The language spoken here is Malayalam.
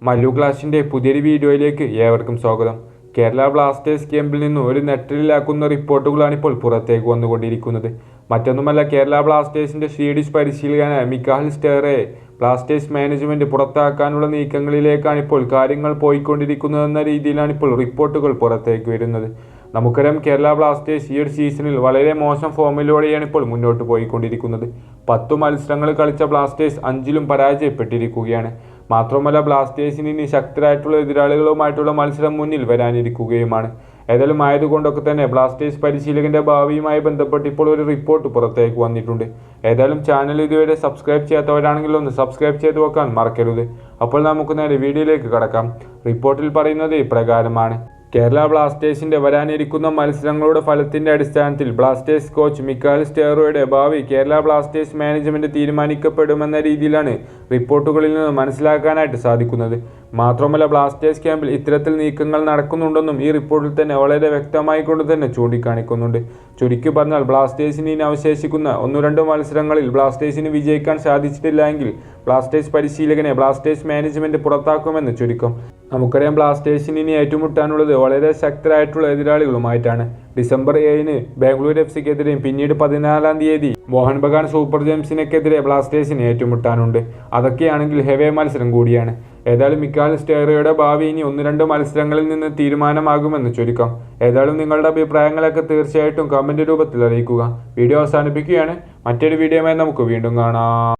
മല്ലു ക്ലാഷിൻ്റെ പുതിയൊരു വീഡിയോയിലേക്ക് ഏവർക്കും സ്വാഗതം. കേരള ബ്ലാസ്റ്റേഴ്സ് ക്യാമ്പിൽ നിന്ന് ഒരു നെട്ടലിലാക്കുന്ന റിപ്പോർട്ടുകളാണ് ഇപ്പോൾ പുറത്തേക്ക് വന്നുകൊണ്ടിരിക്കുന്നത്. മറ്റൊന്നുമല്ല, കേരള ബ്ലാസ്റ്റേഴ്സിൻ്റെ സ്വീഡിഷ് പരിശീലകനായ മിക്കാഹൽ സ്റ്റെയറെ ബ്ലാസ്റ്റേഴ്സ് മാനേജ്മെൻറ്റ് പുറത്താക്കാനുള്ള നീക്കങ്ങളിലേക്കാണ് ഇപ്പോൾ കാര്യങ്ങൾ പോയിക്കൊണ്ടിരിക്കുന്നതെന്ന രീതിയിലാണ് ഇപ്പോൾ റിപ്പോർട്ടുകൾ പുറത്തേക്ക് വരുന്നത്. നമുക്കറിയാം, കേരള ബ്ലാസ്റ്റേഴ്സ് ഈ ഒരു സീസണിൽ വളരെ മോശം ഫോമിലൂടെയാണ് ഇപ്പോൾ മുന്നോട്ട് പോയിക്കൊണ്ടിരിക്കുന്നത്. 10 മത്സരങ്ങൾ കളിച്ച ബ്ലാസ്റ്റേഴ്സ് 5ലും പരാജയപ്പെട്ടിരിക്കുകയാണ്. മാത്രമല്ല, ബ്ലാസ്റ്റേഴ്സിന് ഇനി ശക്തരായിട്ടുള്ള എതിരാളികളുമായിട്ടുള്ള മത്സരം മുന്നിൽ വരാനിരിക്കുകയുമാണ്. ഏതായാലും ആയതുകൊണ്ടൊക്കെ തന്നെ ബ്ലാസ്റ്റേഴ്സ് പരിശീലകന്റെ ഭാവിയുമായി ബന്ധപ്പെട്ട് ഇപ്പോൾ ഒരു റിപ്പോർട്ട് പുറത്തേക്ക് വന്നിട്ടുണ്ട്. ഏതായാലും ചാനൽ ഇതുവരെ സബ്സ്ക്രൈബ് ചെയ്യാത്തവരാണെങ്കിൽ ഒന്ന് സബ്സ്ക്രൈബ് ചെയ്ത് വെക്കാൻ മറക്കരുത്. അപ്പോൾ നമുക്ക് നേരെ വീഡിയോയിലേക്ക് കടക്കാം. റിപ്പോർട്ടിൽ പറയുന്നത് ഇപ്രകാരമാണ്. കേരള ബ്ലാസ്റ്റേഴ്സിന്റെ വരാനിരിക്കുന്ന മത്സരങ്ങളുടെ ഫലത്തിന്റെ അടിസ്ഥാനത്തിൽ ബ്ലാസ്റ്റേഴ്സ് കോച്ച് മിക്കാഹൽ സ്റ്റെയറോയുടെ ഭാവി കേരള ബ്ലാസ്റ്റേഴ്സ് മാനേജ്മെന്റ് തീരുമാനിക്കപ്പെടുമെന്ന രീതിയിലാണ് റിപ്പോർട്ടുകളിൽ നിന്ന് മനസ്സിലാക്കാനായിട്ട് സാധിക്കുന്നത്. മാത്രമല്ല, ബ്ലാസ്റ്റേഴ്സ് ക്യാമ്പിൽ ഇത്തരത്തിൽ നീക്കങ്ങൾ നടക്കുന്നുണ്ടെന്നും ഈ റിപ്പോർട്ടിൽ തന്നെ വളരെ വ്യക്തമായി കൊണ്ട് തന്നെ ചൂണ്ടിക്കാണിക്കുന്നുണ്ട്. ചുരുക്കി പറഞ്ഞാൽ, ബ്ലാസ്റ്റേഴ്സിന് ഇനി അവശേഷിക്കുന്ന 1-2 മത്സരങ്ങളിൽ ബ്ലാസ്റ്റേഴ്സിന് വിജയിക്കാൻ സാധിച്ചിട്ടില്ല എങ്കിൽ ബ്ലാസ്റ്റേഴ്സ് പരിശീലകനെ ബ്ലാസ്റ്റേഴ്സ് മാനേജ്മെന്റ് പുറത്താക്കുമെന്ന് ചുരുക്കം. നമുക്കറിയാം, ബ്ലാസ്റ്റേഴ്സിന് ഇനി ഏറ്റുമുട്ടാനുള്ളത് വളരെ ശക്തരായിട്ടുള്ള എതിരാളികളുമായിട്ടാണ്. ഡിസംബർ 7-ന് ബാംഗ്ലൂർ FC-ക്കെതിരെയും പിന്നീട് 14-ാം തീയതി മോഹൻ ബഗാൻ സൂപ്പർ ജെയിംസിനെതിരെ ബ്ലാസ്റ്റേഴ്സിന് ഏറ്റുമുട്ടാനുണ്ട്. അതൊക്കെയാണെങ്കിൽ ഹെവേ മത്സരം കൂടിയാണ്. ഏതായാലും മിക്കാഹൽ സ്റ്റെയറോയുടെ ഭാവി ഇനി 1-2 മത്സരങ്ങളിൽ നിന്ന് തീരുമാനമാകുമെന്ന് ചുരുക്കം. ഏതായാലും നിങ്ങളുടെ അഭിപ്രായങ്ങളൊക്കെ തീർച്ചയായിട്ടും കമന്റ് രൂപത്തിൽ അറിയിക്കുക. വീഡിയോ അവസാനിപ്പിക്കുകയാണ്. മറ്റൊരു വീഡിയോയുമായി നമുക്ക് വീണ്ടും കാണാം.